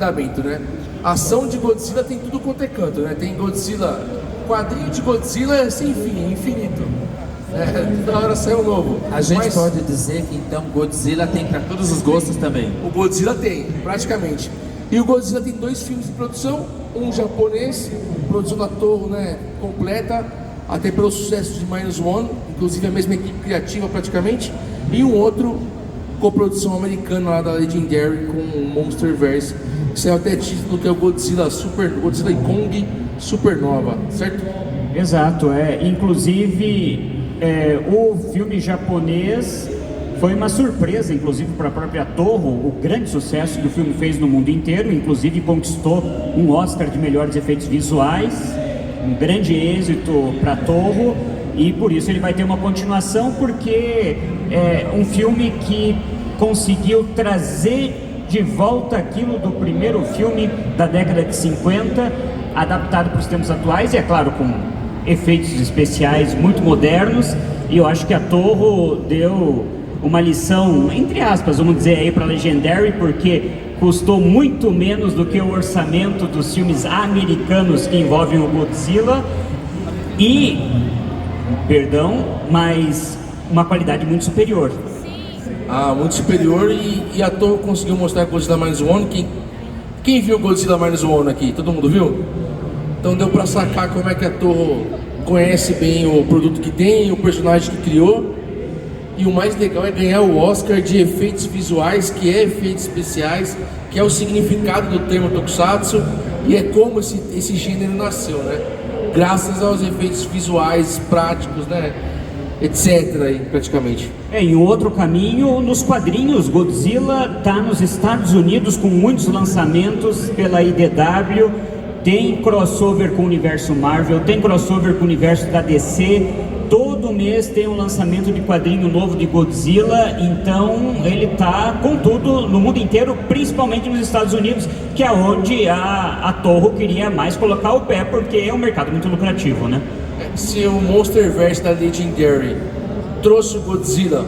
agendamento, né? A ação de Godzilla tem tudo quanto é canto, né? Tem Godzilla, quadrinho de Godzilla é sem fim, é infinito. Toda hora sai um novo. A gente pode dizer que então Godzilla tem para todos os gostos também. O Godzilla tem, praticamente. E o Godzilla tem 2 filmes de produção, um japonês, produção da Toho, né, completa, até pelo sucesso de Minus One, inclusive a mesma equipe criativa praticamente, e um outro coprodução americana lá da Legendary com o Monsterverse, que saiu até título que é o Godzilla e Kong Supernova, certo? Exato, inclusive o filme japonês foi uma surpresa, inclusive para a própria Toho. O grande sucesso que o filme fez no mundo inteiro, inclusive conquistou um Oscar de melhores efeitos visuais, um grande êxito para a Toho, e por isso ele vai ter uma continuação, porque é um filme que conseguiu trazer de volta aquilo do primeiro filme da década de 50, adaptado para os tempos atuais, e é claro, com efeitos especiais muito modernos. E eu acho que a Toho deu uma lição, entre aspas, vamos dizer aí, para Legendary, porque custou muito menos do que o orçamento dos filmes americanos que envolvem o Godzilla, mas uma qualidade muito superior. Muito superior, e a Toho conseguiu mostrar Godzilla Minus One. Quem viu Godzilla Minus One aqui? Todo mundo viu? Então deu pra sacar como é que a Toho conhece bem o produto que tem, o personagem que criou. E o mais legal é ganhar o Oscar de efeitos visuais, que é efeitos especiais, que é o significado do termo Tokusatsu, e é como esse gênero nasceu, né? Graças aos efeitos visuais, práticos, né? Etc. aí, praticamente. Em outro caminho, nos quadrinhos, Godzilla está nos Estados Unidos com muitos lançamentos pela IDW, tem crossover com o universo Marvel, tem crossover com o universo da DC, todo mês tem um lançamento de quadrinho novo de Godzilla, então ele está com tudo no mundo inteiro, principalmente nos Estados Unidos, que é onde a Toho queria mais colocar o pé, porque é um mercado muito lucrativo, né? Se o Monsterverse da Legendary trouxe o Godzilla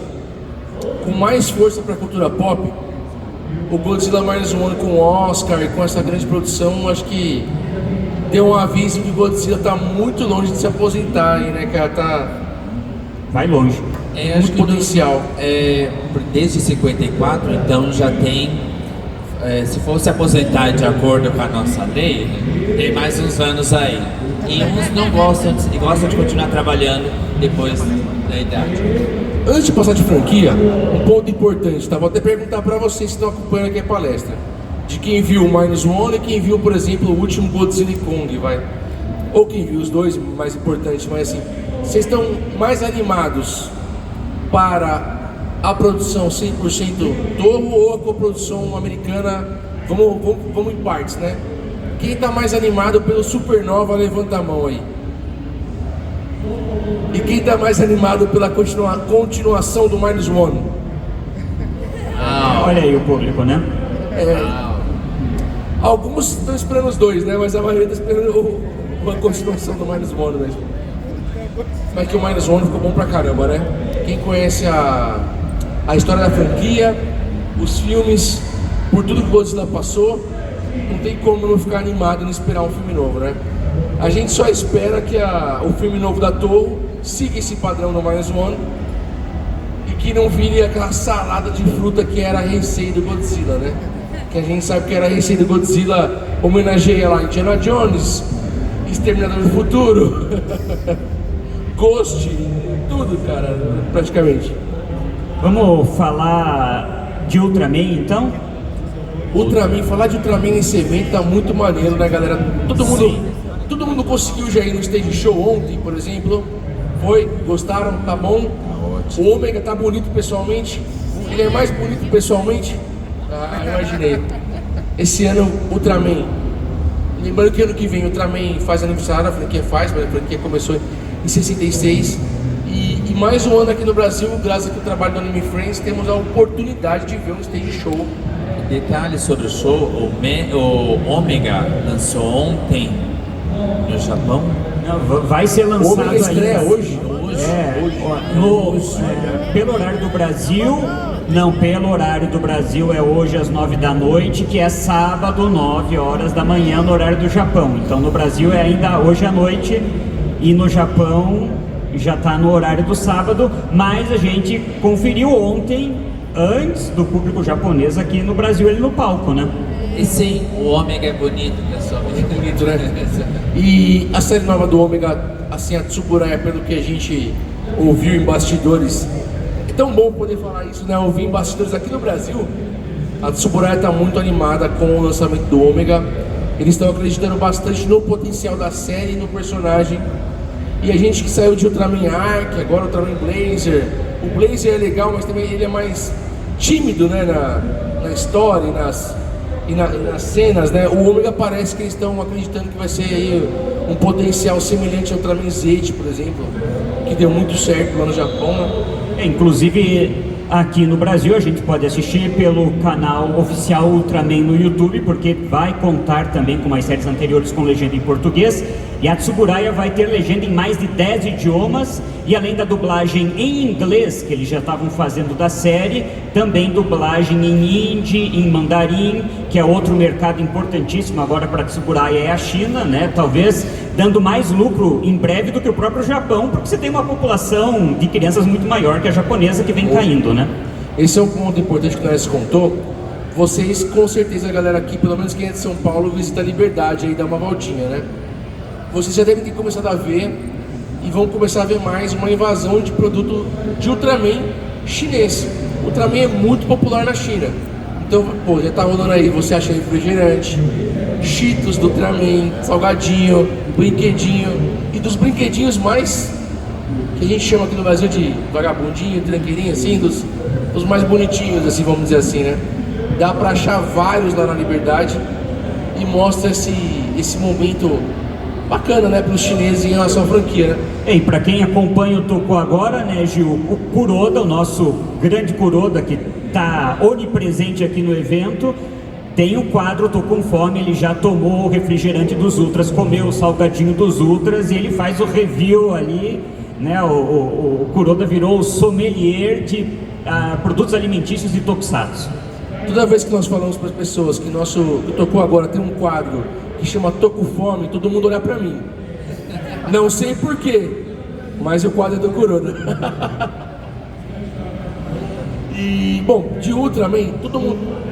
com mais força para a cultura pop, o Godzilla Minus One com o Oscar e com essa grande produção, acho que deu um aviso que o Godzilla está muito longe de se aposentar, né, cara? Vai longe. Acho que potencial. Desde 54, então já tem. Se fosse aposentar de acordo com a nossa lei, tem mais uns anos aí. E uns não gostam de continuar trabalhando depois da idade. Antes de passar de franquia, um ponto importante, tá? Vou até perguntar para vocês que estão acompanhando aqui a palestra, de quem viu o Minus One e quem viu, por exemplo, o último Godzilla e Kong, ou quem viu os dois, mais importante, mas assim, vocês estão mais animados para a produção 100% Toho ou a coprodução americana? Vamos em partes, né? Quem está mais animado pelo Supernova, levanta a mão aí. E quem está mais animado pela continuação do Minus One? Olha aí o público, né? Alguns estão esperando os dois, né? Mas a maioria está esperando uma continuação do Minus One, né? Mas que o Minus One ficou bom pra caramba, né? Quem conhece a história da franquia, os filmes, por tudo que o Godzilla passou, não tem como não ficar animado e não esperar um filme novo, né? A gente só espera que o filme novo da Toho siga esse padrão do Minus One e que não vire aquela salada de fruta que era a receita do Godzilla, né? Que a gente sabe que era a receita do Godzilla, homenageia lá Indiana Jones, Exterminador do Futuro, Ghost, tudo, cara, praticamente. Vamos falar de Ultraman, então? Ultraman, falar de Ultraman nesse evento tá muito maneiro, né, galera? Todo mundo conseguiu já ir no stage show ontem, por exemplo. Foi? Gostaram? Tá bom? O Ômega tá bonito pessoalmente? Ele é mais bonito pessoalmente? Imaginei. Esse ano, Ultraman. Lembrando que ano que vem Ultraman faz aniversário, a franquia faz, mas a franquia começou em 66. E mais um ano aqui no Brasil, graças ao trabalho do Anime Friends, temos a oportunidade de ver um stage show. Detalhes sobre o show, o Ômega lançou ontem no Japão. Não, vai ser lançado O Ômega estreia ainda. hoje. Pelo horário do Brasil, Não, pelo horário do Brasil é hoje às 9 da noite, que é sábado, 9 horas da manhã, no horário do Japão. Então no Brasil é ainda hoje à noite e no Japão já está no horário do sábado, mas a gente conferiu ontem, antes do público japonês aqui no Brasil, ele no palco, né? E sim, o Ômega é bonito, pessoal. É bonito, né? E a série nova do Ômega, assim, a Tsuburaya, pelo que a gente ouviu em bastidores, é tão bom poder falar isso, né? Ouvir em bastidores aqui no Brasil. A Tsuburaya está muito animada com o lançamento do Ômega. Eles estão acreditando bastante no potencial da série e no personagem. E a gente que saiu de Ultraman Arc, agora Ultraman Blazer. O Blazer é legal, mas também ele é mais tímido, né? Na história e nas cenas, né? O Ômega parece que eles estão acreditando que vai ser aí um potencial semelhante ao Ultraman Z, por exemplo, que deu muito certo lá no Japão, né? Inclusive aqui no Brasil a gente pode assistir pelo canal oficial Ultraman no YouTube, porque vai contar também com mais séries anteriores com legenda em português. E a Tsuburaya vai ter legenda em mais de 10 idiomas, e além da dublagem em inglês, que eles já estavam fazendo da série, também dublagem em hindi, em mandarim, que é outro mercado importantíssimo agora para a Tsuburaya, é a China, né? Talvez dando mais lucro em breve do que o próprio Japão, porque você tem uma população de crianças muito maior que a japonesa que vem caindo, né? Esse é um ponto importante que nós contou. Vocês, com certeza, a galera aqui, pelo menos quem é de São Paulo, visita a Liberdade aí, dá uma voltinha, né? Vocês já devem ter começado a ver e vão começar a ver mais uma invasão de produto de Ultraman chinês. Ultraman é muito popular na China. Então, pô, já tá rolando aí, você acha refrigerante, Cheetos do Ultraman, salgadinho, brinquedinho. E dos brinquedinhos mais, que a gente chama aqui no Brasil de vagabundinho, tranqueirinho, assim, dos mais bonitinhos, assim, vamos dizer assim, né? Dá pra achar vários lá na Liberdade e mostra esse momento bacana, né, para os chineses em relação à franquia, né? E para quem acompanha o Toku agora, né, Gil, o Kuroda, o nosso grande Kuroda, que está onipresente aqui no evento, tem o quadro Tô com Fome, ele já tomou o refrigerante dos Ultras, comeu o salgadinho dos Ultras e ele faz o review ali, né, o Kuroda virou o sommelier de produtos alimentícios de Tokusatsu. Toda vez que nós falamos para as pessoas que o Toku agora tem um quadro que chama Tô com Fome, todo mundo olha pra mim. Não sei porquê, mas o quadro é do Kuroda. E, bom, de Ultraman,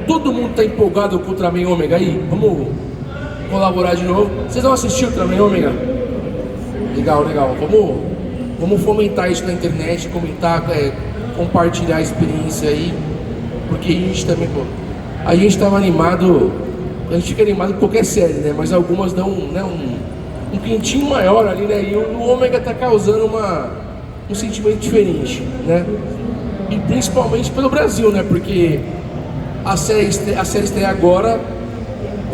todo mundo tá empolgado com o Ultraman Ômega aí? Vamos colaborar de novo. Vocês vão assistir o Ultraman Ômega? Legal, legal. Vamos fomentar isso na internet, comentar, compartilhar a experiência aí. Porque a gente também, pô, a gente tava animado. A gente fica animado com qualquer série, né? Mas algumas dão, né, um quentinho maior ali, né? E o Ômega tá causando um sentimento diferente, né? E principalmente pelo Brasil, né? Porque a série estreia agora,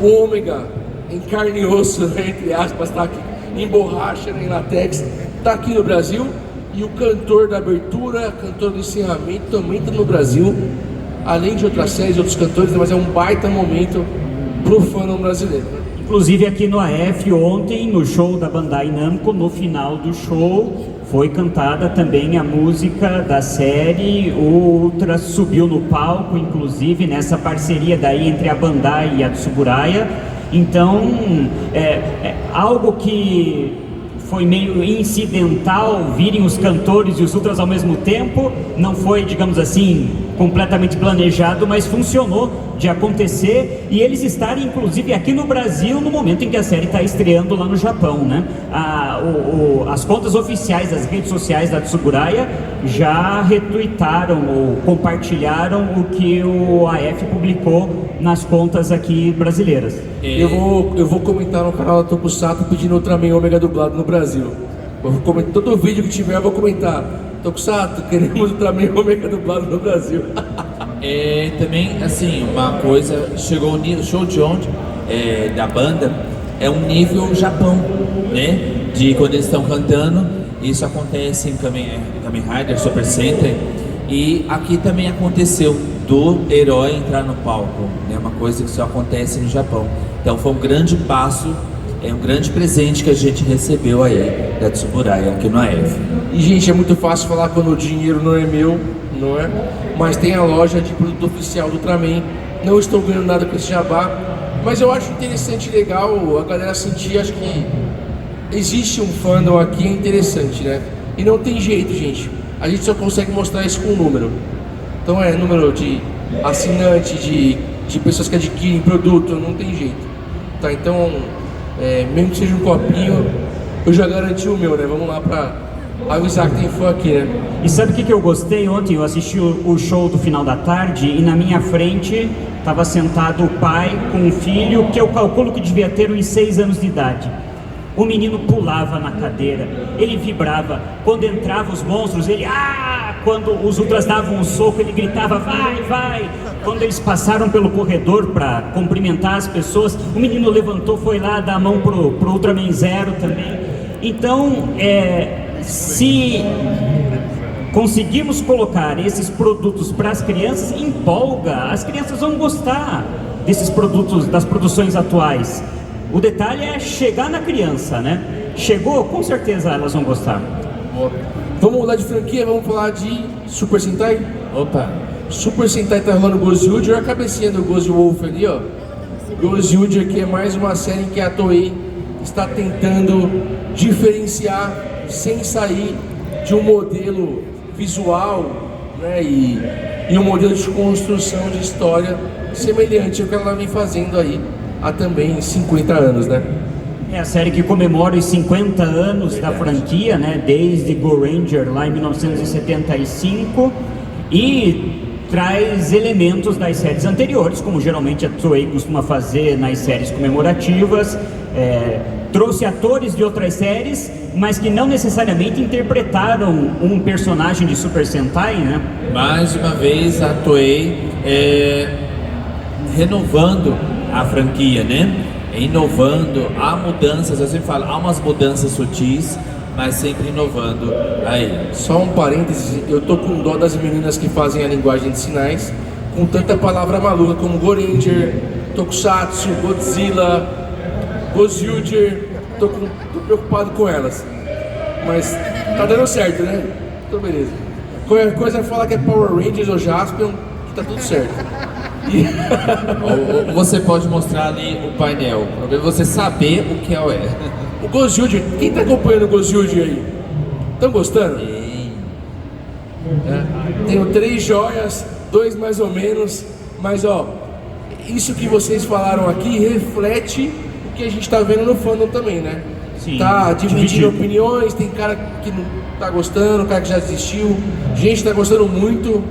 o Ômega em carne e osso, né? Entre aspas, tá aqui em borracha, né? Em latex, tá aqui no Brasil. E o cantor da abertura, cantor do encerramento também tá no Brasil. Além de outras séries, outros cantores, né? Mas é um baita momento pro fandom brasileiro, né? Inclusive aqui no AF ontem, no show da Bandai Namco, no final do show, foi cantada também a música da série. O Ultra subiu no palco, inclusive nessa parceria daí entre a Bandai e a Tsuburaya. Então, algo que foi meio incidental, virem os cantores e os Ultras ao mesmo tempo, não foi, digamos assim, completamente planejado, mas funcionou de acontecer e eles estarem inclusive aqui no Brasil no momento em que a série está estreando lá no Japão, né? As contas oficiais das redes sociais da Tsuburaya já retuitaram ou compartilharam o que o AF publicou nas contas aqui brasileiras. Eu vou comentar no canal da Tokusatsu pedindo Ultraman Ômega dublado no Brasil. Eu vou comentar, todo vídeo que tiver eu vou comentar: Tokusatsu, queremos Ultraman Ômega dublado no Brasil. Também, assim, uma coisa, chegou o show de ontem da banda, é um nível Japão, né? De quando eles estão cantando, isso acontece em Kamen Rider, Super Sentai, e aqui também aconteceu do herói entrar no palco, né? Uma coisa que só acontece no Japão. Então foi um grande passo, um grande presente que a gente recebeu aí da Tsuburaya aqui no AF. E gente, é muito fácil falar quando o dinheiro não é meu, não é? Mas tem a loja de produto oficial do Ultraman. Não estou ganhando nada com esse jabá, mas eu acho interessante e legal a galera sentir, acho que existe um fandom aqui, é interessante, né? E não tem jeito, gente. A gente só consegue mostrar isso com número. Então é número de assinante, de pessoas que adquirem produto, não tem jeito. Tá, então, mesmo que seja um copinho, eu já garanti o meu, né? Vamos lá pra avisar que tem fã aqui, né? E sabe o que eu gostei ontem? Eu assisti o show do final da tarde e na minha frente estava sentado o pai com um filho que eu calculo que devia ter uns 6 anos de idade. O menino pulava na cadeira, ele vibrava. Quando entravam os monstros, ele quando os ultras davam um soco, ele gritava, vai, vai. Quando eles passaram pelo corredor para cumprimentar as pessoas, o menino levantou, foi lá dar a mão pro Ultraman Zero também. Então, se conseguirmos colocar esses produtos para as crianças, empolga, as crianças vão gostar desses produtos, das produções atuais. O detalhe é chegar na criança, né? Chegou, com certeza elas vão gostar. Boa. Vamos mudar de franquia, vamos falar de Super Sentai? Opa! Super Sentai tá rolando Gozyuger, a cabecinha do Gozy Wolf ali, ó. Gozyuger, que é mais uma série em que a Toei está tentando diferenciar sem sair de um modelo visual, né, e um modelo de construção de história semelhante ao que ela vem fazendo aí há também 50 anos, né? É a série que comemora os 50 anos da franquia, né, desde Go Ranger lá em 1975 e traz elementos das séries anteriores, como geralmente a Toei costuma fazer nas séries comemorativas. Trouxe atores de outras séries, mas que não necessariamente interpretaram um personagem de Super Sentai, né? Mais uma vez a Toei renovando a franquia, né? Inovando, há mudanças, eu sempre falo, há umas mudanças sutis, mas sempre inovando aí. Só um parênteses, eu tô com dó das meninas que fazem a linguagem de sinais, com tanta palavra maluca como Go Ranger, Tokusatsu, Godzilla, Gozyuger, tô preocupado com elas. Mas tá dando certo, né? Então beleza. Qualquer coisa fala que é Power Rangers ou Jaspion, que tá tudo certo. Ou você pode mostrar ali o painel, o problema é você saber o que é. O Gozyuger, quem tá acompanhando o Gozyuger aí? Estão gostando? Tenho 3 joias, 2 mais ou menos, mas ó, isso que vocês falaram aqui reflete o que a gente tá vendo no fandom também, né? Sim, tá dividindo opiniões, tem cara que não tá gostando, cara que já desistiu, gente tá gostando muito,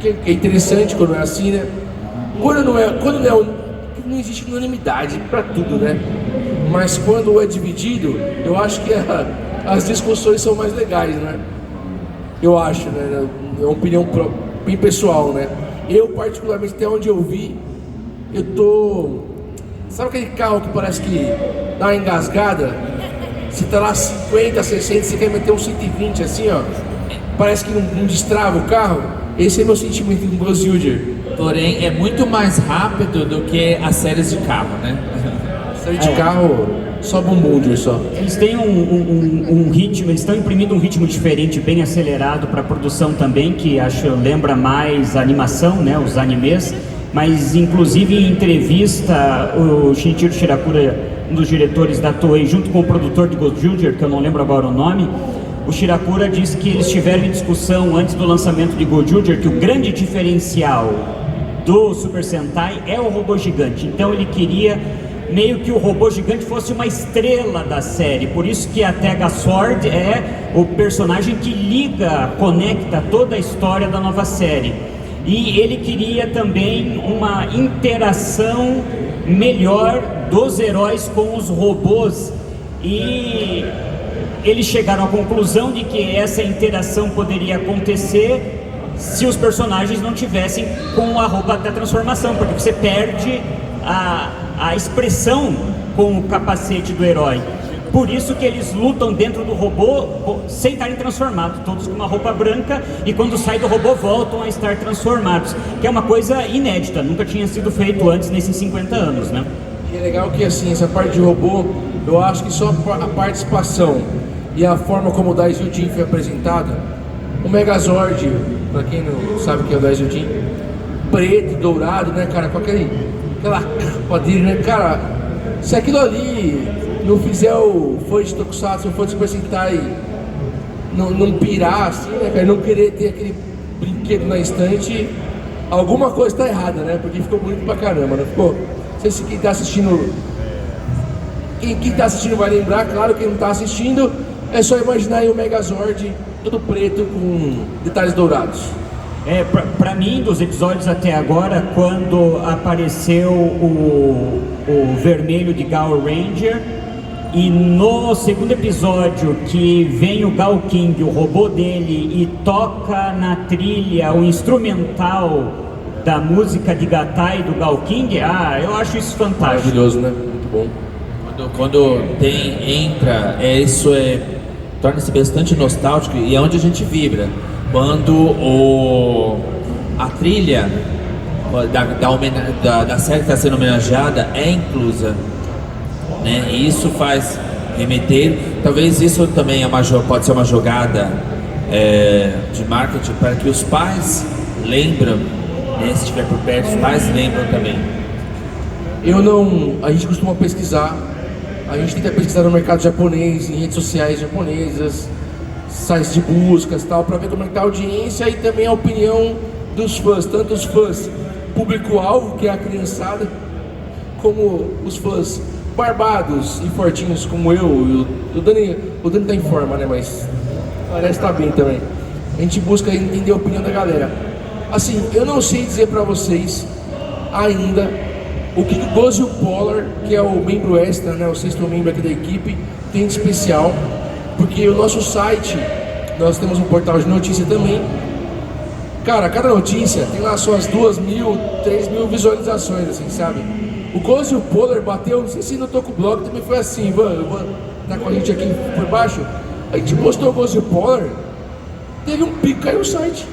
que é interessante quando é assim, né? Quando não existe unanimidade pra tudo, né? Mas quando é dividido, eu acho que as discussões são mais legais, né? Eu acho, né? É uma opinião bem pessoal, né? Eu, particularmente, até onde eu vi, eu tô... Sabe aquele carro que parece que dá uma engasgada? Você tá lá 50, 60, você quer meter um 120 assim, ó. Parece que não destrava o carro. Esse é meu sentimento com o Gozyuger. Porém, é muito mais rápido do que as séries de carro, né? Série de carro, só bumbum, só. Eles têm um ritmo, eles estão imprimindo um ritmo diferente, bem acelerado para a produção também, que acho lembra mais a animação, né, os animes. Mas inclusive em entrevista, o Shinichiro Shirakura, um dos diretores da Toei, junto com o produtor de Gozyuger, que eu não lembro agora o nome, o Shirakura disse que eles tiveram em discussão antes do lançamento de Gozyuger que o grande diferencial do Super Sentai é o robô gigante. Então ele queria meio que o robô gigante fosse uma estrela da série. Por isso que a Tega Sword é o personagem que liga, conecta toda a história da nova série. E ele queria também uma interação melhor dos heróis com os robôs. E eles chegaram à conclusão de que essa interação poderia acontecer se os personagens não tivessem com a roupa da transformação, porque você perde a expressão com o capacete do herói. Por isso que eles lutam dentro do robô sem estarem transformados, todos com uma roupa branca, e quando saem do robô voltam a estar transformados, que é uma coisa inédita, nunca tinha sido feito antes nesses 50 anos, né? E é legal que assim, essa parte de robô, eu acho que só a participação e a forma como o Daizyujin foi apresentado, o Megazord, pra quem não sabe o que é o Daijujin, preto e dourado, né, cara, com aquela capa dele, né, cara, se aquilo ali não fizer o fã de Tokusatsu, o fã de Super Sentai não pirar, assim, né, cara, não querer ter aquele brinquedo na estante, alguma coisa tá errada, né, porque ficou bonito pra caramba, né, ficou, não sei se quem tá assistindo vai lembrar, claro, quem não tá assistindo, é só imaginar aí o Megazord todo preto com detalhes dourados. Pra mim, dos episódios até agora, quando apareceu o vermelho de Gal Ranger, e no segundo episódio que vem o Gal King, o robô dele, e toca na trilha o instrumental da música de Gatai do Gal King, eu acho isso fantástico. Maravilhoso, né? Muito bom. Quando entra, torna-se bastante nostálgico e é onde a gente vibra. Quando a trilha da série que está sendo homenageada é inclusa, né? E isso faz remeter, talvez isso também pode ser uma jogada de marketing para que os pais lembram, né? Se estiver por perto, os pais lembram também. A gente costuma pesquisar, a gente tenta pesquisar no mercado japonês, em redes sociais japonesas, sites de buscas e tal, para ver como é que tá a audiência e também a opinião dos fãs, tanto os fãs público-alvo, que é a criançada, como os fãs barbados e fortinhos como eu e o Dani tá em forma, né, mas parece que tá bem também. A gente busca entender a opinião da galera. Assim, eu não sei dizer para vocês ainda o que o Gozio Polar, que é o membro extra, né, o sexto membro aqui da equipe, tem de especial, porque o nosso site, nós temos um portal de notícia também. Cara, cada notícia tem lá suas 2.000, 3.000 visualizações, assim, sabe? O Gozio Polar bateu, não sei se no Tokublog também foi assim, tá com a gente aqui por baixo. A gente postou o Gozio Polar, teve um pico, caiu o site.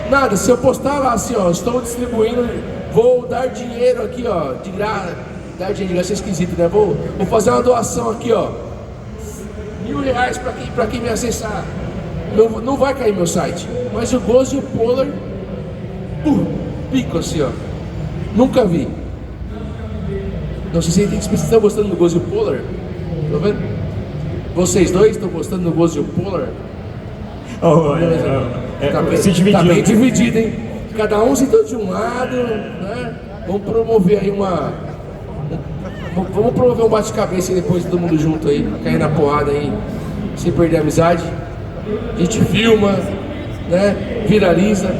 Nada, se eu postar lá assim, ó, estou distribuindo, vou dar dinheiro aqui, ó, de graça, dar dinheiro de graça é esquisito, né? Vou fazer uma doação aqui, ó, R$1.000 pra quem me acessar. Não vai cair meu site, mas o Gozio Polar, pico assim, ó, nunca vi. Não sei se vocês estão gostando do Gozio Polar, tá vendo? Vocês dois estão gostando do Gozio Polar? Tá bem dividido, hein? Cada um sentou de um lado, né? Vamos promover aí vamos promover um bate-cabeça aí depois, todo mundo junto aí, cair na porrada aí, sem perder a amizade. A gente filma, né? Viraliza.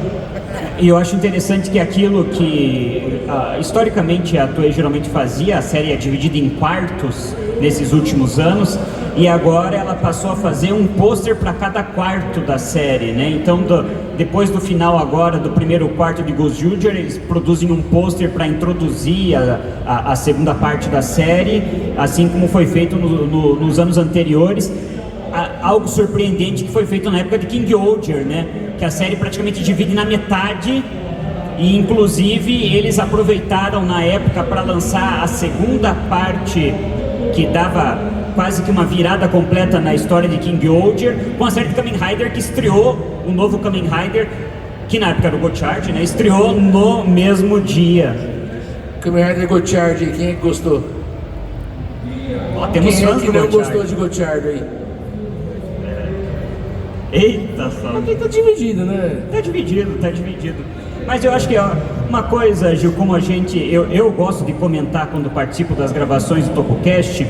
E eu acho interessante que aquilo que historicamente a Toei geralmente fazia, a série é dividida em quartos nesses últimos anos, e agora ela passou a fazer um pôster para cada quarto da série, né? Então, depois do final agora do primeiro quarto de Ghost Junior, eles produzem um pôster para introduzir a segunda parte da série, assim como foi feito nos anos anteriores. Algo surpreendente que foi feito na época de King Oger, né? Que a série praticamente divide na metade, e inclusive eles aproveitaram na época para lançar a segunda parte, que dava quase que uma virada completa na história de King Oger, com a série de Kamen Rider, que estreou o novo Kamen Rider, que na época era o Gotchard, né? Estreou no mesmo dia. Kamen Rider Gotchard, quem é que gostou? Temos quem fãs é que do não Gotchard. gostou de Gotchard aí? Eita só. Tá dividido, né? Tá dividido. Mas eu acho que uma coisa, Gil, como eu gosto de comentar quando participo das gravações do TokuCast,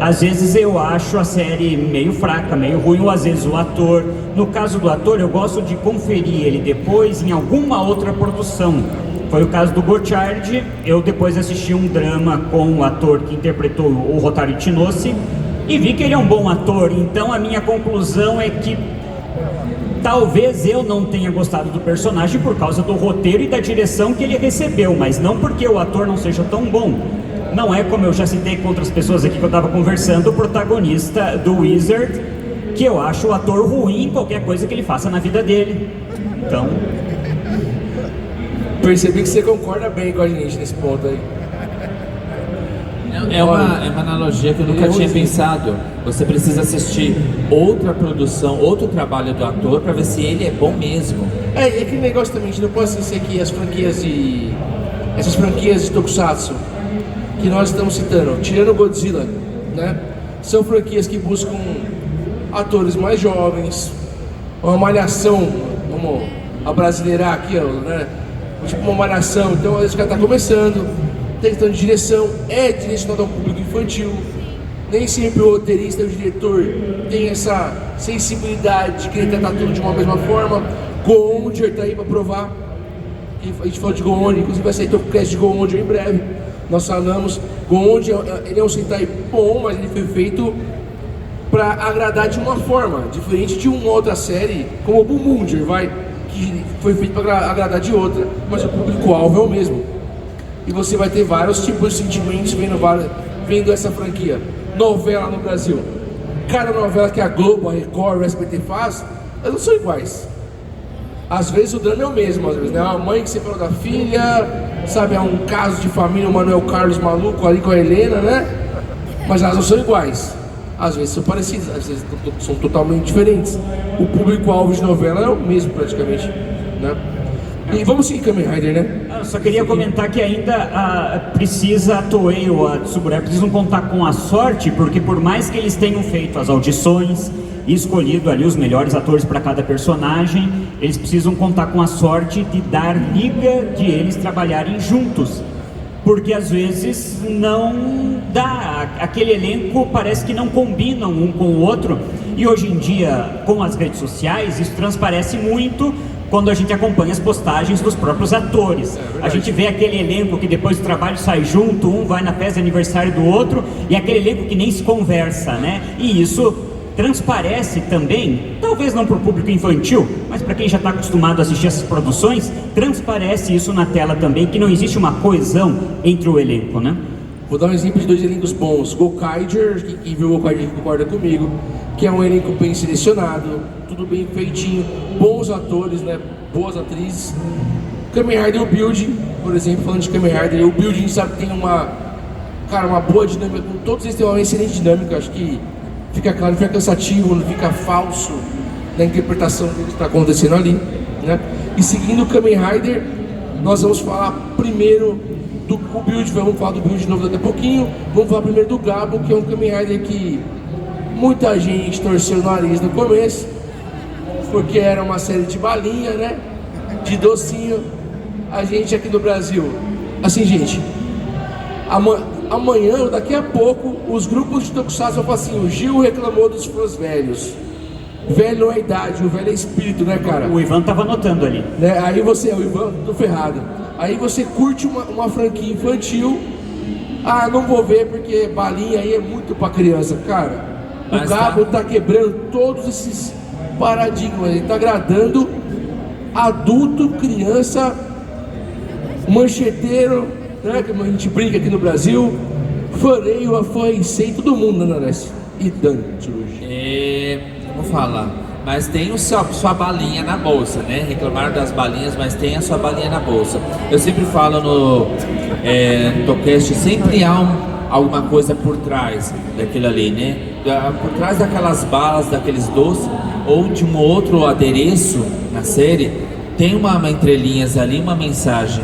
às vezes eu acho a série meio fraca, meio ruim, ou às vezes o ator. No caso do ator, eu gosto de conferir ele depois em alguma outra produção. Foi o caso do Gotchard. Eu depois assisti um drama com o ator que interpretou o Hotaru Ichinoshi e vi que ele é um bom ator. Então a minha conclusão é que talvez eu não tenha gostado do personagem por causa do roteiro e da direção que ele recebeu, mas não porque o ator não seja tão bom. Não é, como eu já citei com outras pessoas aqui que eu estava conversando, o protagonista do Wizard, que eu acho o ator ruim em qualquer coisa que ele faça na vida dele. Então... Percebi que você concorda bem com a gente nesse ponto aí. É uma analogia que eu nunca tinha pensado. Você precisa assistir outra produção, outro trabalho do ator para ver se ele é bom mesmo. É aquele negócio também, a gente não pode esquecer que essas franquias de Tokusatsu que nós estamos citando, tirando Godzilla, né? São franquias que buscam atores mais jovens, uma malhação, vamos abrasileirar aqui, né? Tipo uma malhação, então esse cara está começando, tem questão de direção, é direcionado ao público infantil. Nem sempre o roteirista e o diretor tem essa sensibilidade de querer tratar tudo de uma mesma forma. Go-Onger tá aí para provar. A gente falou de Go-Onger, inclusive vai sair Tokocast de Go-Onger em breve. Nós falamos, Go-Onger, ele é um Sentai bom, mas ele foi feito para agradar de uma forma, diferente de uma outra série, como o Bumunger, que foi feito para agradar de outra, mas o público-alvo é o mesmo. E você vai ter vários tipos de sentimentos vendo essa franquia. Novela no Brasil. Cada novela que a Globo, a Record, o SBT faz, elas não são iguais. Às vezes o drama é o mesmo, às vezes, né? A mãe que separou da filha, sabe, é um caso de família, o Manuel Carlos maluco ali com a Helena, né? Mas elas não são iguais. Às vezes são parecidas, às vezes são totalmente diferentes. O público-alvo de novela é o mesmo praticamente, né? E vamos seguir Kamen Rider, né? Eu só queria comentar que ainda precisa a Toei ou a Tsuburaya precisam contar com a sorte, porque por mais que eles tenham feito as audições e escolhido ali os melhores atores para cada personagem, eles precisam contar com a sorte de dar liga de eles trabalharem juntos, porque às vezes não dá, aquele elenco parece que não combinam um com o outro, e hoje em dia com as redes sociais isso transparece muito quando a gente acompanha as postagens dos próprios atores. A gente vê aquele elenco que depois do trabalho sai junto, um vai na festa de aniversário do outro, e aquele elenco que nem se conversa, né? E isso transparece também, talvez não para o público infantil, mas para quem já está acostumado a assistir essas produções, transparece isso na tela também, que não existe uma coesão entre o elenco, né? Vou dar um exemplo de dois elencos bons. Gokaiger, quem viu o Gokaiger concorda comigo, que é um elenco bem selecionado, tudo bem feitinho, bons atores, né? Boas atrizes. Kamen Rider e o Build, por exemplo, falando de Kamen Rider, o Build a gente sabe que tem uma boa dinâmica, com todos eles têm uma excelente dinâmica, acho que fica claro, não fica cansativo, não fica falso na interpretação do que está acontecendo ali, né? E seguindo o Kamen Rider, nós vamos falar primeiro do Build, vamos falar do Build de novo daqui a pouquinho. Vamos falar primeiro do Gabo, que é um Kamen Rider que muita gente torceu o nariz no começo, porque era uma série de balinha, né? De docinho. A gente aqui no Brasil, assim, gente, amanhã ou daqui a pouco, os grupos de Tokusatsu vão falar assim: o Gil reclamou dos fãs velhos. Velho não é idade, o velho é espírito, né, cara? O Ivan tava anotando ali, né? Aí você, o Ivan, tô ferrado. Aí você curte uma franquia infantil. Ah, não vou ver porque balinha aí é muito pra criança. Cara, o Gabo tá quebrando todos esses paradigmas. Ele tá agradando adulto, criança, mancheteiro, né? Que a gente brinca aqui no Brasil. Fareio, afanhei, todo mundo, né, Alessio? E Dante hoje. Vou falar. Mas tem sua balinha na bolsa, né? Reclamaram das balinhas, mas tem a sua balinha na bolsa. Eu sempre falo no Tokocast, sempre há alguma coisa por trás daquilo ali, né? Por trás daquelas balas, daqueles doces, ou de um outro adereço na série, tem uma entrelinhas ali, uma mensagem.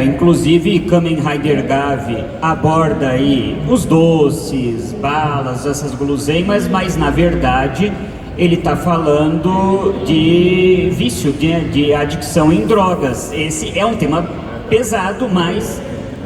Inclusive Kamen Rider Gavi aborda aí os doces, balas, essas guloseimas, mas na verdade ele está falando de vício, de adicção em drogas. Esse é um tema pesado, mas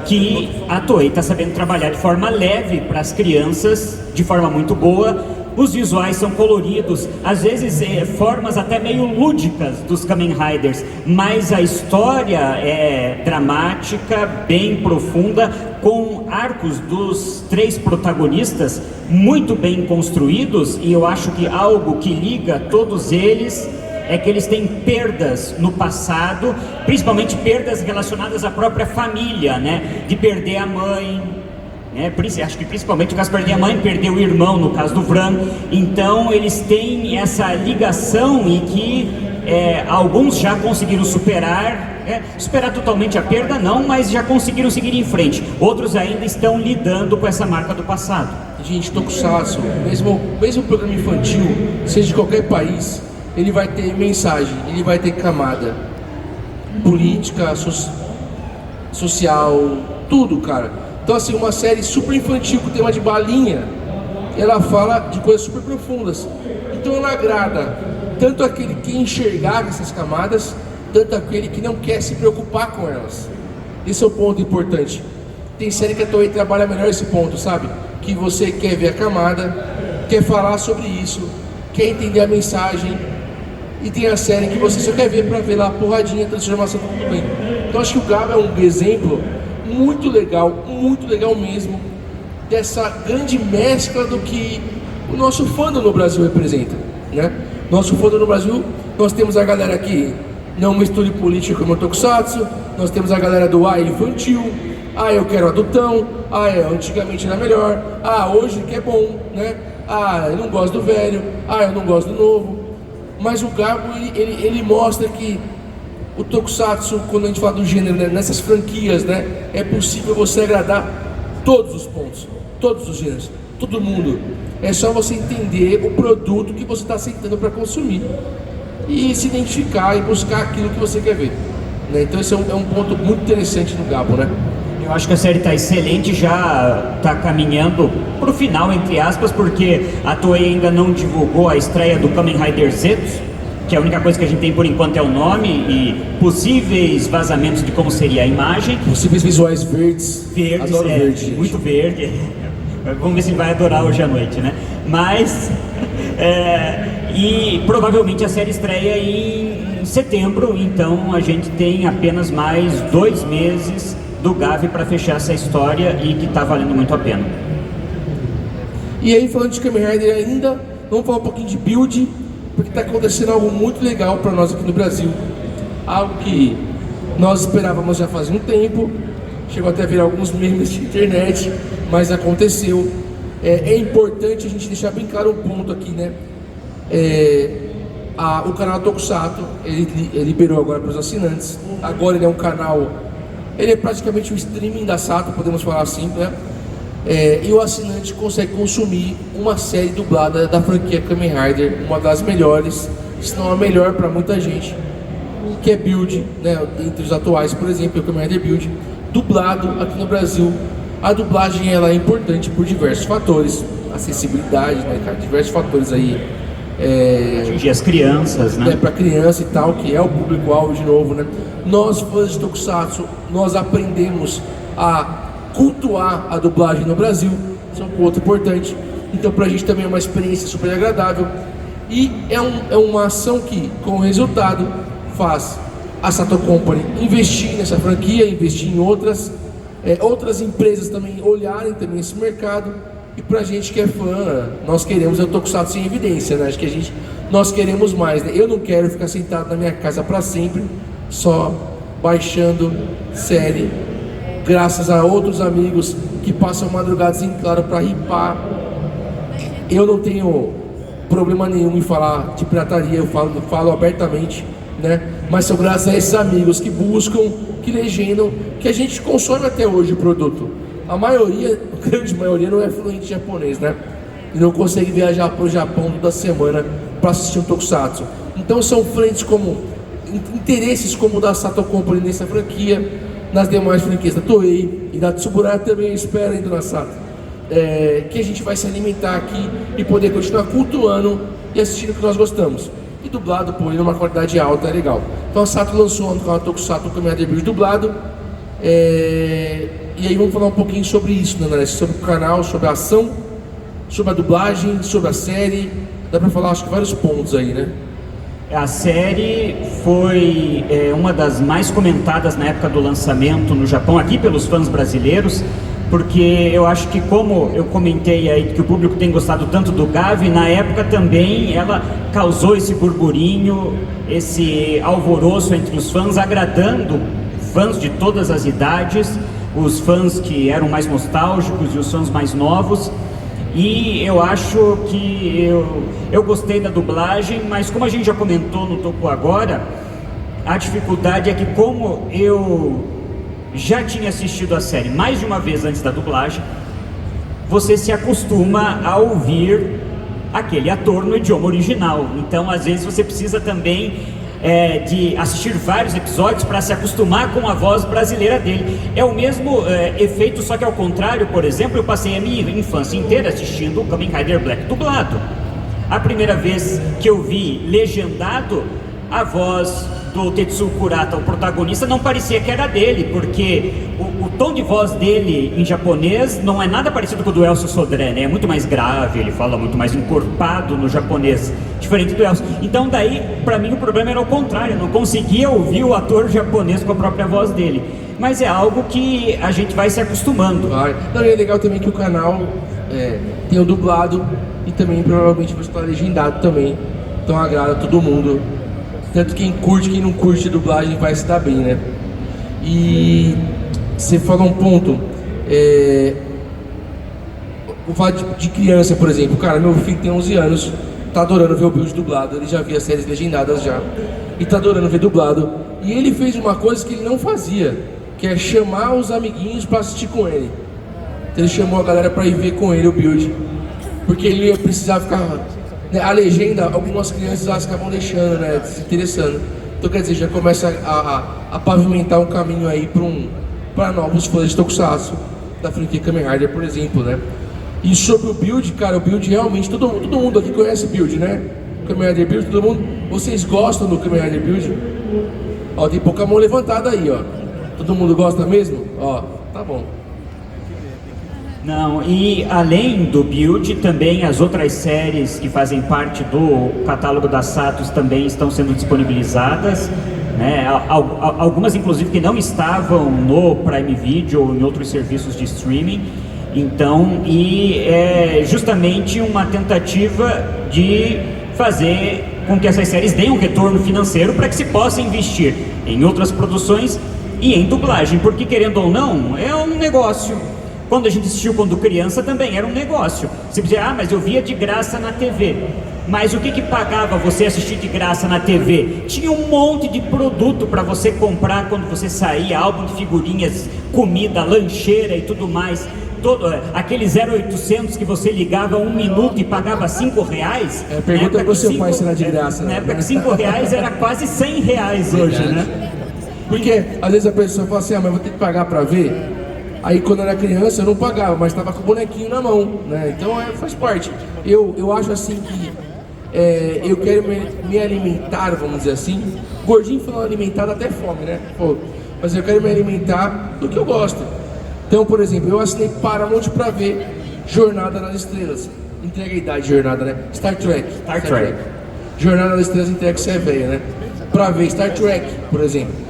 que a Toei está sabendo trabalhar de forma leve para as crianças, de forma muito boa. Os visuais são coloridos, às vezes formas até meio lúdicas dos Kamen Riders, mas a história é dramática, bem profunda, com arcos dos três protagonistas muito bem construídos, e eu acho que algo que liga todos eles é que eles têm perdas no passado, principalmente perdas relacionadas à própria família, né? De perder a mãe, acho que principalmente o caso de perder a mãe, perder o irmão, no caso do Vran. Então eles têm essa ligação e que alguns já conseguiram superar Superar totalmente a perda não, mas já conseguiram seguir em frente. Outros ainda estão lidando com essa marca do passado. Gente, Tokusatsu, mesmo programa infantil, seja de qualquer país, ele vai ter mensagem, ele vai ter camada política, social, tudo, cara. Então assim, uma série super infantil com tema de balinha, ela fala de coisas super profundas. Então ela agrada tanto aquele que enxergar essas camadas, tanto aquele que não quer se preocupar com elas. Esse é o ponto importante. Tem série que a Toei trabalha melhor esse ponto, sabe? Que você quer ver a camada, quer falar sobre isso, quer entender a mensagem. E tem a série que você só quer ver pra ver lá a porradinha, a transformação, tudo bem. Então acho que o Gabo é um exemplo muito legal mesmo, dessa grande mescla do que o nosso fandom no Brasil representa, né? Nosso fandom no Brasil, nós temos a galera que não mistura política como o Tokusatsu, nós temos a galera do infantil, eu quero adultão, antigamente era melhor, hoje que é bom, né? Eu não gosto do velho, eu não gosto do novo. Mas o Gabo, ele mostra que o Tokusatsu, quando a gente fala do gênero, né, nessas franquias, né, é possível você agradar todos os pontos, todos os gêneros, todo mundo. É só você entender o produto que você está sentando para consumir e se identificar e buscar aquilo que você quer ver, né? Então esse é um ponto muito interessante no Gabo, né? Eu acho que a série está excelente, já está caminhando para o final, entre aspas, porque a Toei ainda não divulgou a estreia do Kamen Rider Zetsu, que a única coisa que a gente tem por enquanto é o nome e possíveis vazamentos de como seria a imagem. Possíveis visuais verdes. Adoro verde, gente. Muito verde. Vamos ver se ele vai adorar hoje à noite, né? Mas, e provavelmente a série estreia em setembro, então a gente tem apenas mais 2 meses do Gavi para fechar essa história e que está valendo muito a pena. E aí, falando de Kamen Rider ainda, vamos falar um pouquinho de build, porque está acontecendo algo muito legal para nós aqui no Brasil. Algo que nós esperávamos já faz um tempo, chegou até a virar alguns memes de internet, mas aconteceu. É importante a gente deixar bem claro um ponto aqui, né? O canal Tokusatsu, ele liberou agora para os assinantes. Agora ele é um canal, ele é praticamente um streaming da Sato, podemos falar assim, né? E o assinante consegue consumir uma série dublada da franquia Kamen Rider, uma das melhores, se não a melhor para muita gente, que é Build, né? Entre os atuais, por exemplo, é o Kamen Rider Build, dublado aqui no Brasil. A dublagem ela é importante por diversos fatores, acessibilidade, né, cara? Diversos fatores aí. Atingir as crianças, né? Para criança e tal, que é o público-alvo de novo, né? Nós, fãs de Tokusatsu, nós aprendemos a cultuar a dublagem no Brasil, isso é um ponto importante. Então pra gente também é uma experiência super agradável. E é uma ação que, com resultado, faz a Sato Company investir nessa franquia, investir em outras empresas também olharem também esse mercado. E pra gente que é fã, nós queremos o Tokusatsu em evidência, né? Acho que nós queremos mais, né? Eu não quero ficar sentado na minha casa pra sempre, só baixando série, graças a outros amigos que passam madrugadas em claro pra ripar. Eu não tenho problema nenhum em falar de pirataria, eu falo abertamente, né? Mas são graças a esses amigos que buscam, que legendam, que a gente consome até hoje o produto. A maioria, a grande maioria, não é fluente em japonês, né? E não consegue viajar para o Japão toda semana para assistir um Tokusatsu. Então são frentes como, interesses como o da Sato Company nessa franquia, nas demais franquias da Toei e da Tsuburaya também, espera indo na Sato. Que a gente vai se alimentar aqui e poder continuar cultuando e assistindo o que nós gostamos. E dublado, pô, numa qualidade alta, é legal. Então a Sato lançou no canal Tokusatsu o Kamen Rider Build dublado. E aí vamos falar um pouquinho sobre isso, né, sobre o canal, sobre a ação, sobre a dublagem, sobre a série. Dá pra falar, acho que vários pontos aí, né? A série foi uma das mais comentadas na época do lançamento no Japão, aqui pelos fãs brasileiros, porque eu acho que, como eu comentei aí que o público tem gostado tanto do Gavi, na época também ela causou esse burburinho, esse alvoroço entre os fãs, agradando fãs de todas as idades, os fãs que eram mais nostálgicos e os fãs mais novos. E eu acho que eu gostei da dublagem, mas como a gente já comentou no Toku Agora, a dificuldade é que, como eu já tinha assistido a série mais de uma vez antes da dublagem, você se acostuma a ouvir aquele ator no idioma original. Então, às vezes, você precisa também de assistir vários episódios para se acostumar com a voz brasileira dele. É o mesmo efeito, só que ao contrário. Por exemplo, eu passei a minha infância inteira assistindo o Kamen Rider Black dublado. A primeira vez que eu vi legendado, a voz do Tetsuo Kurata, o protagonista, não parecia que era dele, porque o tom de voz dele em japonês não é nada parecido com o do Elcio Sodré, né? É muito mais grave, ele fala muito mais encorpado no japonês, diferente do Elcio. Então daí, pra mim, o problema era o contrário, eu não conseguia ouvir o ator japonês com a própria voz dele. Mas é algo que a gente vai se acostumando. Não, e é legal também que o canal tem o dublado e também provavelmente vai estar legendado também, então agrada todo mundo. Tanto quem curte, quem não curte dublagem vai se dar bem, né? E você falou um ponto, vou falar de criança, por exemplo. Cara, meu filho tem 11 anos, tá adorando ver o Build dublado, ele já via as séries legendadas já, e tá adorando ver dublado. E ele fez uma coisa que ele não fazia, que é chamar os amiguinhos pra assistir com ele. Então ele chamou a galera pra ir ver com ele o Build, porque ele ia precisar ficar... A legenda, algumas crianças elas acabam deixando, né, se interessando. Então quer dizer, já começa a pavimentar um caminho aí para novos fãs de Tokusatsu, da franquia Kamen Rider, por exemplo, né. E sobre o Build, cara, o Build realmente, todo mundo aqui conhece o Build, né? Kamen Rider Build, todo mundo. Vocês gostam do Kamen Rider Build? Ó, tem pouca mão levantada aí, ó. Todo mundo gosta mesmo? Ó, tá bom. Não, e além do Build, também as outras séries que fazem parte do catálogo da Satos também estão sendo disponibilizadas, né? Algumas inclusive que não estavam no Prime Video ou em outros serviços de streaming. Então, e é justamente uma tentativa de fazer com que essas séries deem um retorno financeiro para que se possa investir em outras produções e em dublagem, porque querendo ou não, é um negócio. Quando a gente assistiu quando criança também era um negócio. Você dizia, mas eu via de graça na TV. Mas o que pagava você assistir de graça na TV? Tinha um monte de produto para você comprar quando você saía, álbum de figurinhas, comida, lancheira e tudo mais. Aquele 0800 que você ligava 1 minuto e pagava R$5. Pergunta pro seu pai se era de graça. Na época que R$5 era quase R$100 hoje, né? Porque às vezes a pessoa fala assim, mas eu vou ter que pagar para ver. Aí quando eu era criança eu não pagava, mas estava com o bonequinho na mão, né? Então faz parte. Eu acho assim que eu quero me alimentar, vamos dizer assim. Gordinho falando alimentado até fome, né? Pô, mas eu quero me alimentar do que eu gosto. Então, por exemplo, eu assinei Paramount pra ver Jornada nas Estrelas. Entrega a idade, Jornada, né? Star Trek. Jornada nas Estrelas entrega que você é velho, né? Pra ver Star Trek, por exemplo.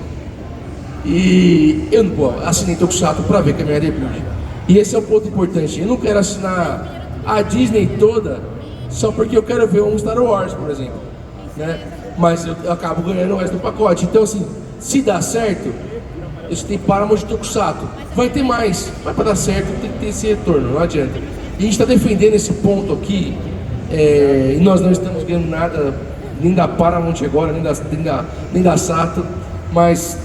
E eu não assinei Tokusatsu pra ver Kamen Rider Build. E esse é um ponto importante. Eu não quero assinar a Disney toda só porque eu quero ver um Star Wars, por exemplo, né? Mas eu acabo ganhando o resto do pacote. Então assim, se dá certo, eu tenho Paramount de Tokusatsu. Vai ter mais, mas para dar certo tem que ter esse retorno, não adianta. E a gente está defendendo esse ponto aqui, e nós não estamos ganhando nada, nem da Paramount agora, nem da Sato, mas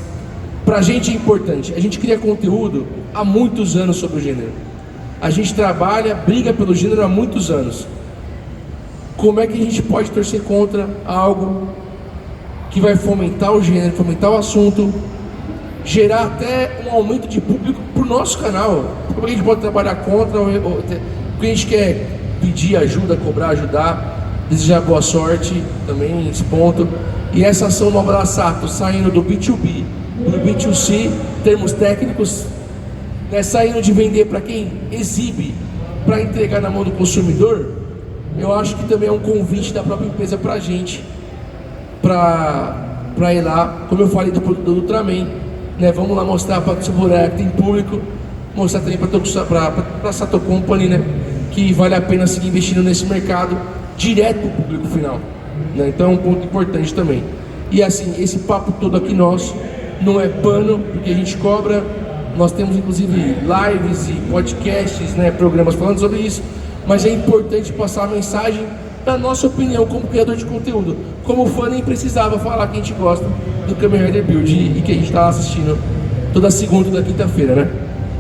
pra gente é importante. A gente cria conteúdo há muitos anos sobre o gênero. A gente trabalha, briga pelo gênero há muitos anos. Como é que a gente pode torcer contra algo que vai fomentar o gênero, fomentar o assunto, gerar até um aumento de público pro nosso canal? Como é que a gente pode trabalhar contra? Porque a gente quer pedir ajuda, cobrar, ajudar, desejar boa sorte também nesse ponto. E essa ação nova da Sato, saindo do B2B, do B2C, termos técnicos, né, saindo de vender para quem exibe, para entregar na mão do consumidor, eu acho que também é um convite da própria empresa para a gente, para ir lá, como eu falei do produto do Ultraman, né, vamos lá mostrar para o Tsuburaya que tem público, mostrar também para a Sato Company, né, que vale a pena seguir investindo nesse mercado direto para o público final, né, então é um ponto importante também. E assim, esse papo todo aqui nosso não é pano, porque a gente cobra. Nós temos inclusive lives e podcasts, né, programas falando sobre isso, mas é importante passar a mensagem da nossa opinião como criador de conteúdo. Como fã, nem precisava falar que a gente gosta do Kamen Rider Build e que a gente tá assistindo toda segunda e toda quinta-feira, né?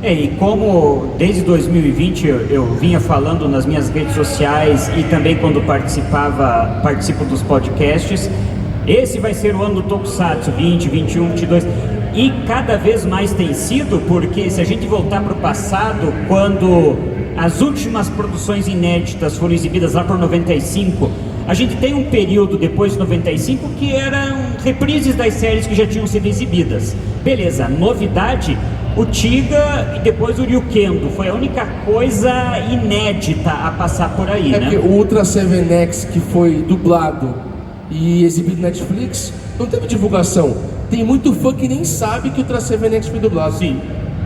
E como desde 2020 eu vinha falando nas minhas redes sociais e também quando participo dos podcasts, esse vai ser o ano do Tokusatsu 20, 21, 22 e cada vez mais tem sido, porque se a gente voltar para o passado, quando as últimas produções inéditas foram exibidas lá por 95, a gente tem um período depois de 95 que eram reprises das séries que já tinham sido exibidas. Beleza, novidade, o Tiga e depois o Ryukendo, foi a única coisa inédita a passar por aí, né? Porque o Ultra 7X, que foi dublado e exibido na Netflix, não teve divulgação. Tem muito fã que nem sabe que o Ultra 7X foi dublado. Sim,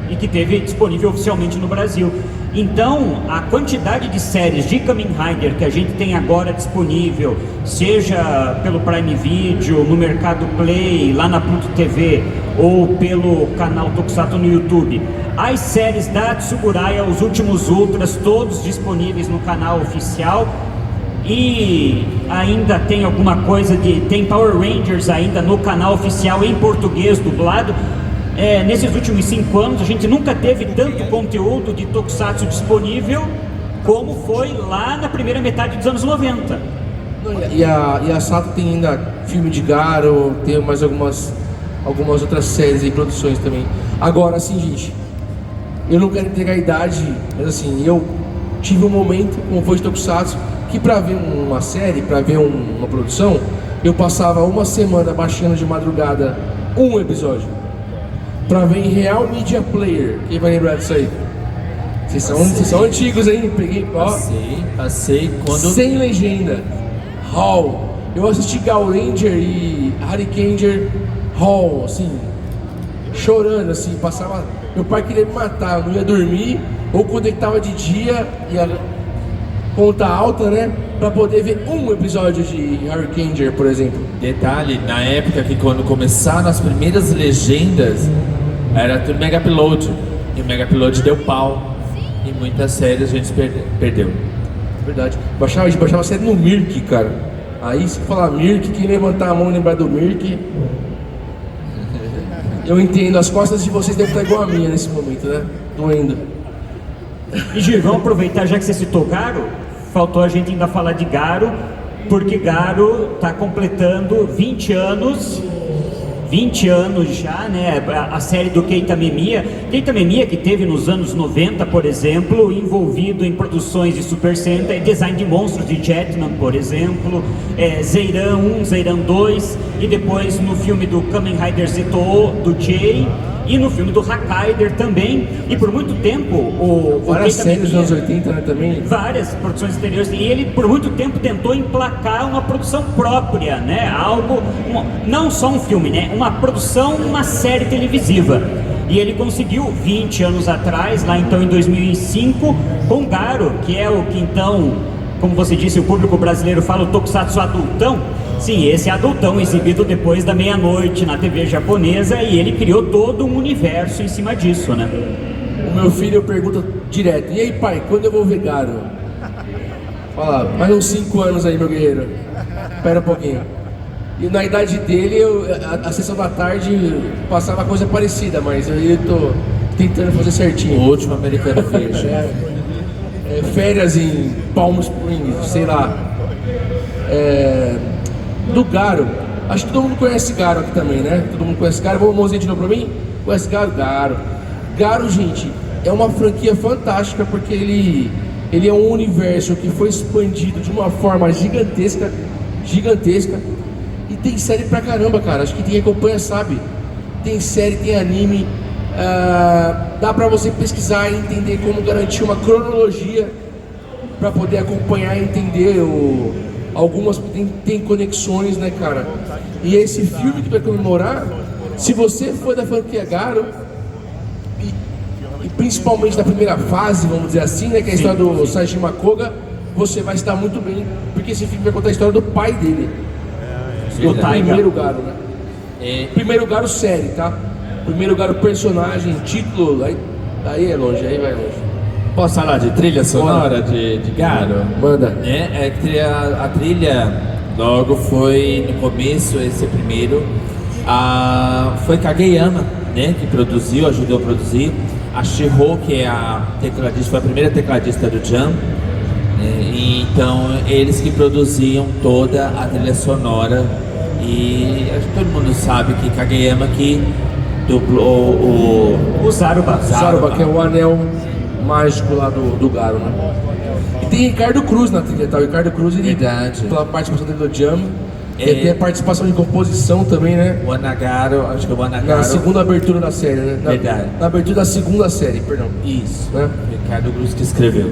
e que teve disponível oficialmente no Brasil. Então, a quantidade de séries de Kamen Rider que a gente tem agora disponível, seja pelo Prime Video, no Mercado Play, lá na Pluto TV, ou pelo canal Tokusatsu no YouTube, as séries da Tsuburaya, os últimos Ultras, todos disponíveis no canal oficial, e ainda tem alguma coisa tem Power Rangers ainda no canal oficial em português dublado. Nesses últimos 5 anos a gente nunca teve tanto conteúdo de Tokusatsu disponível como foi lá na primeira metade dos anos 90. E a Sato tem ainda filme de Garo, tem mais algumas outras séries e produções também. Agora, assim, gente, eu não quero entregar a idade, mas assim, eu tive um momento, como foi de Tokusatsu, que pra ver uma série, pra ver uma produção, eu passava uma semana baixando de madrugada um episódio. Pra ver em Real Media Player. Quem vai lembrar disso aí? Vocês são antigos, hein? Peguei, ó. Passei quando... Sem legenda. Hall. Eu assisti Gal Ranger e Hurricaneer Hall, assim, chorando, assim, passava... Meu pai queria me matar, eu não ia dormir, ou quando ele tava de dia, ia conta alta, né? Pra poder ver um episódio de Hurricaneer, por exemplo. Detalhe, na época que quando começaram as primeiras legendas, era tudo Mega Upload, e o Mega Upload deu pau, e muitas séries a gente perdeu. Verdade. A gente baixava a série no Mirk, cara. Aí se falar Mirk, quem levantar a mão e lembrar do Mirk... Eu entendo, as costas de vocês devem estar igual a minha nesse momento, né? Doendo. E Gir, vamos aproveitar, já que você citou Garo, faltou a gente ainda falar de Garo, porque Garo está completando 20 anos já, né? A série do Keita Memiya, que teve nos anos 90, por exemplo, envolvido em produções de Super Sentai, design de monstros de Jetman, por exemplo, Zeiran 1, Zeiran 2, e depois no filme do Kamen Rider Zetou, do Jay, e no filme do Hakkaider também, e por muito tempo várias séries dos anos 80, né, também? Várias produções anteriores, e ele por muito tempo tentou emplacar uma produção própria, né, não só um filme, né, uma produção, uma série televisiva, e ele conseguiu 20 anos atrás, lá então em 2005, com Garo, que é o que então, como você disse, o público brasileiro fala o Tokusatsu adultão. Sim, esse adultão exibido depois da meia-noite na TV japonesa, e ele criou todo um universo em cima disso, né? O meu filho pergunta direto: e aí, pai, quando eu vou ver Garo? Fala, mais uns 5 anos aí, meu guerreiro. Espera um pouquinho. E na idade dele, a sessão da tarde passava coisa parecida, mas eu tô tentando fazer certinho. O último Americano Verde. Férias em Palm Springs, sei lá. Do Garo, acho que todo mundo conhece Garo aqui também, né? Todo mundo conhece Garo. Vamos mãozinha de novo pra mim? Conhece Garo? Garo, gente, é uma franquia fantástica porque ele é um universo que foi expandido de uma forma gigantesca. E tem série pra caramba, cara. Acho que quem acompanha sabe. Tem série, tem anime. Dá pra você pesquisar e entender como garantir uma cronologia pra poder acompanhar e entender algumas tem conexões, né, cara? E esse filme que vai comemorar, se você for da franquia Garo, e principalmente da primeira fase, vamos dizer assim, né, que é a história do Saejima Koga, você vai estar muito bem, porque esse filme vai contar a história do pai dele. Do primeiro Garo, né? Primeiro Garo série, tá? Primeiro Garo personagem, título, aí é longe, aí vai longe. Posso falar de trilha sonora de Garo? Manda. É que a trilha logo foi no começo, esse primeiro, foi Kageyama, né, que produziu, ajudou a produzir. A Shiho, que é a tecladista, foi a primeira tecladista do Jam. E então eles que produziam toda a trilha sonora. E acho que todo mundo sabe que Kageyama que dublou O Zaruba. Zaruba, que é o anel mágico lá do Garo, né? E tem Ricardo Cruz na trilha, tá? O Ricardo Cruz, ele, Verdade. pela participação dele do Jam, ele tem a participação de composição também, né? O Anagaro, acho que o Anagaro. Na segunda abertura da série, né? Verdade. Na abertura da segunda série, perdão. Isso, Né? Ricardo Cruz que escreveu.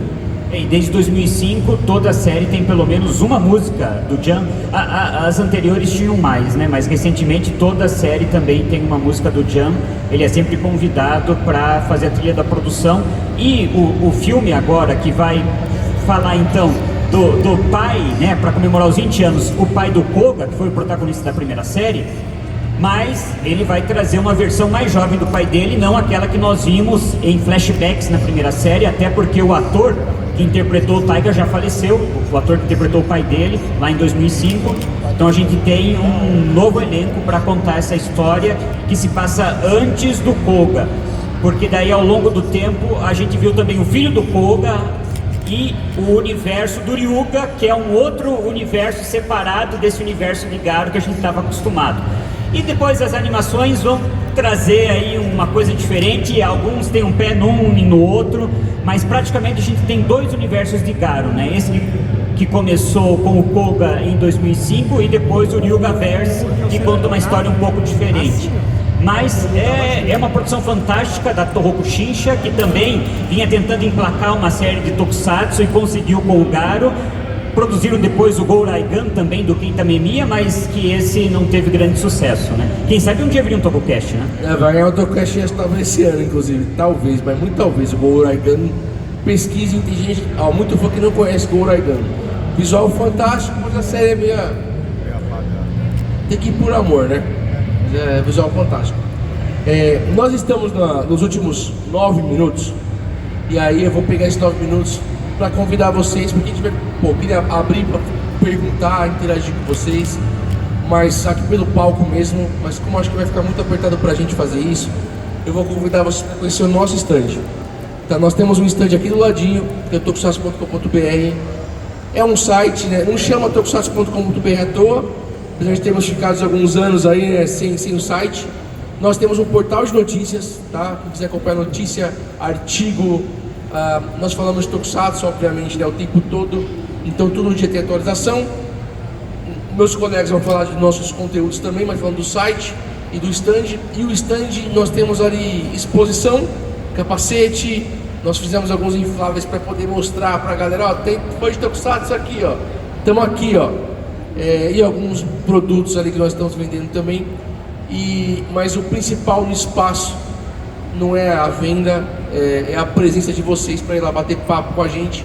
E desde 2005, toda a série tem pelo menos uma música do Jam. As anteriores tinham mais, né? Mas recentemente toda a série também tem uma música do Jam. Ele é sempre convidado para fazer a trilha da produção. E o filme agora, que vai falar então do pai, né? Para comemorar os 20 anos, o pai do Koga, que foi o protagonista da primeira série. Mas ele vai trazer uma versão mais jovem do pai dele, não aquela que nós vimos em flashbacks na primeira série, até porque o ator que interpretou o Taiga já faleceu, o ator que interpretou o pai dele lá em 2005. Então a gente tem um novo elenco para contar essa história que se passa antes do Koga, porque daí ao longo do tempo a gente viu também o filho do Koga e o universo do Ryuga, que é um outro universo separado desse universo de Garo que a gente estava acostumado. E depois as animações vão trazer aí uma coisa diferente, alguns têm um pé num e no outro, mas praticamente a gente tem dois universos de Garo, né? Esse que começou com o Koga em 2005 e depois o Ryugaverse, que conta uma história um pouco diferente. Mas é uma produção fantástica da Tohoku Shinsha, que também vinha tentando emplacar uma série de tokusatsu e conseguiu com o Garo. Produziram depois o Gouraigan também do Kenta Memiya, mas que esse não teve grande sucesso, né? Quem sabe um dia viria um Tokocast, né? Vai ganhar o Tokocast talvez esse ano, inclusive. Talvez, mas muito talvez. O Gouraigan, pesquisem, tem gente, muito fã que não conhece o Gouraigan. Visual fantástico, mas a série é meio... Tem que ir por amor, né? Mas é visual fantástico. Nós estamos nos últimos 9 minutos, e aí eu vou pegar esses 9 minutos para convidar vocês, porque a gente queria abrir para perguntar, interagir com vocês, mas aqui pelo palco mesmo, mas como acho que vai ficar muito apertado para a gente fazer isso, eu vou convidar vocês para conhecer o nosso stand. Tá, nós temos um stand aqui do ladinho, que é tokusatsu.com.br. É um site, né? Não chama tokusatsu.com.br à toa, apesar de termos ficado alguns anos aí, né, sem o site. Nós temos um portal de notícias, tá? Quem quiser acompanhar notícia, artigo, nós falamos de Tokusatsu, obviamente, né, o tempo todo, então todo dia tem atualização. Meus colegas vão falar de nossos conteúdos também, mas falando do site e do stand. E o stand, nós temos ali exposição, capacete, nós fizemos alguns infláveis para poder mostrar para a galera, ó, tem fã de Tokusatsu aqui, ó, estamos aqui, ó, e alguns produtos ali que nós estamos vendendo também. Mas o principal no espaço não é a venda, é a presença de vocês para ir lá bater papo com a gente.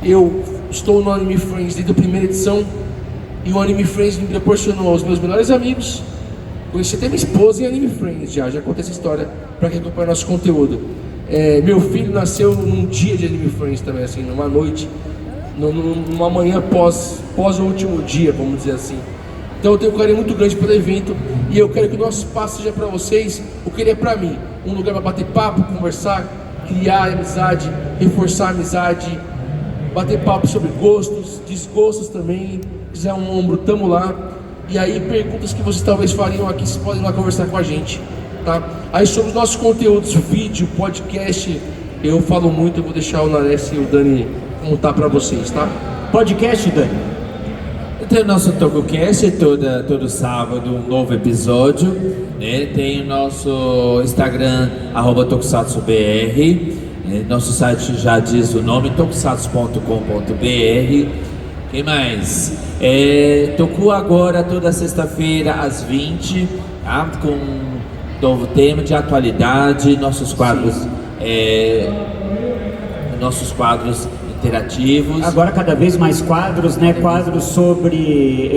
Eu estou no Anime Friends desde a primeira edição, e o Anime Friends me proporcionou aos meus melhores amigos. Conheci até minha esposa em Anime Friends, já contei essa história para quem acompanha nosso conteúdo. Meu filho nasceu num dia de Anime Friends também, assim, numa noite, numa manhã pós o último dia, vamos dizer assim. Então eu tenho um carinho muito grande pelo evento, e eu quero que o nosso espaço seja para vocês o que ele é para mim. Um lugar para bater papo, conversar, criar amizade, reforçar a amizade, bater papo sobre gostos, desgostos também. Se quiser um ombro, tamo lá. E aí perguntas que vocês talvez fariam aqui, vocês podem ir lá conversar com a gente, tá? Aí sobre os nossos conteúdos, vídeo, podcast, eu falo muito, eu vou deixar o Nares e o Dani contar para vocês, tá? Podcast, Dani? Tem o nosso TokuCast todo sábado, um novo episódio, né? Tem o nosso Instagram, @tokusatsubr, nosso site já diz o nome, tokusatsu.com.br. Quem mais? Toku agora toda sexta-feira às 20, tá? Com um novo tema de atualidade, nossos quadros interativos. Agora cada vez mais quadros, né? Quadros sobre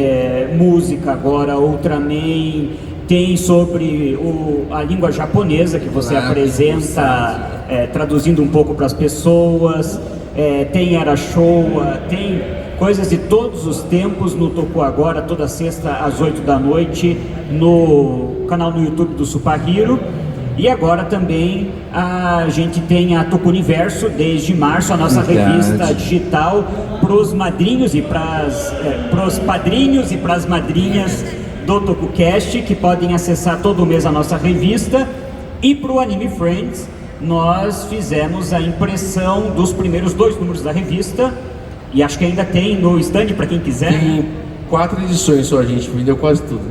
música agora, Ultraman, tem sobre a língua japonesa que você apresenta, traduzindo um pouco para as pessoas, tem Era Showa, tem coisas de todos os tempos no Toku Agora, toda sexta às 8 da noite, no canal no YouTube do Supahiro. E agora também a gente tem a Toku Universo, desde março, a nossa revista digital para os madrinhos e para os padrinhos e para as madrinhas do TokuCast, que podem acessar todo mês a nossa revista. E para o Anime Friends, nós fizemos a impressão dos primeiros 2 números da revista, e acho que ainda tem no stand para quem quiser. Tem 4 edições só, a gente vendeu quase tudo.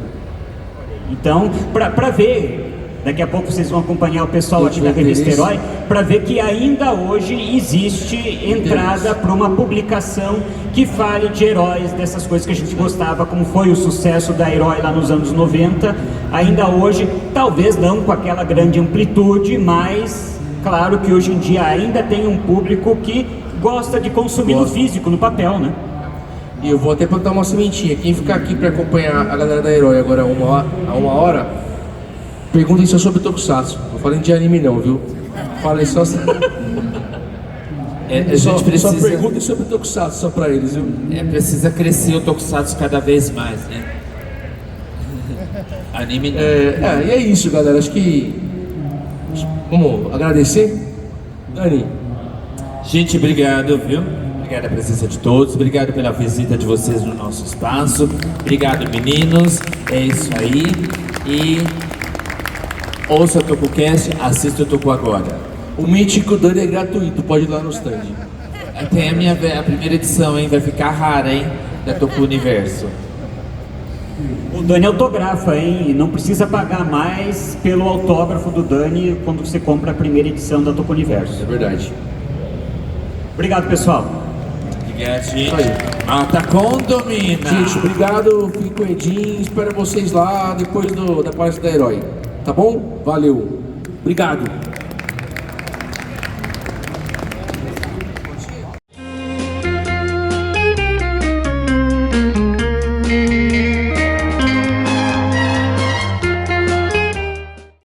Então, para ver, daqui a pouco vocês vão acompanhar o pessoal aqui da revista Herói, para ver que ainda hoje existe entrada para uma publicação que fale de heróis, dessas coisas que a gente gostava, como foi o sucesso da Herói lá nos anos 90. Ainda hoje, talvez não com aquela grande amplitude, mas claro que hoje em dia ainda tem um público que gosta de consumir no físico, no papel, né? E eu vou até plantar uma sementinha. Quem ficar aqui para acompanhar a galera da Herói agora a uma hora, perguntem só sobre Tokusatsu. Não falem de anime não, viu? Falem só... A gente precisa... Só perguntem sobre Tokusatsu só pra eles, viu? Precisa crescer o Tokusatsu cada vez mais, né? Anime não. E é isso, galera. Acho que... Vamos agradecer? Dani? Gente, obrigado, viu? Obrigado pela presença de todos, obrigado pela visita de vocês no nosso espaço. Obrigado, meninos. É isso aí. E ouça o TokuCast, assista o Toku Agora. O Mítico Dani é gratuito, pode ir lá no stand. Tem a primeira edição, hein? Vai ficar rara, hein? Da Toku Universo. O Dani autografa, hein? E não precisa pagar mais pelo autógrafo do Dani quando você compra a primeira edição da Toku Universo. É verdade. Obrigado, pessoal. Obrigado, gente. Mata Condomina. Gente, obrigado. Fique com o Edinho. Espero vocês lá depois da palestra da Herói. Tá bom? Valeu. Obrigado.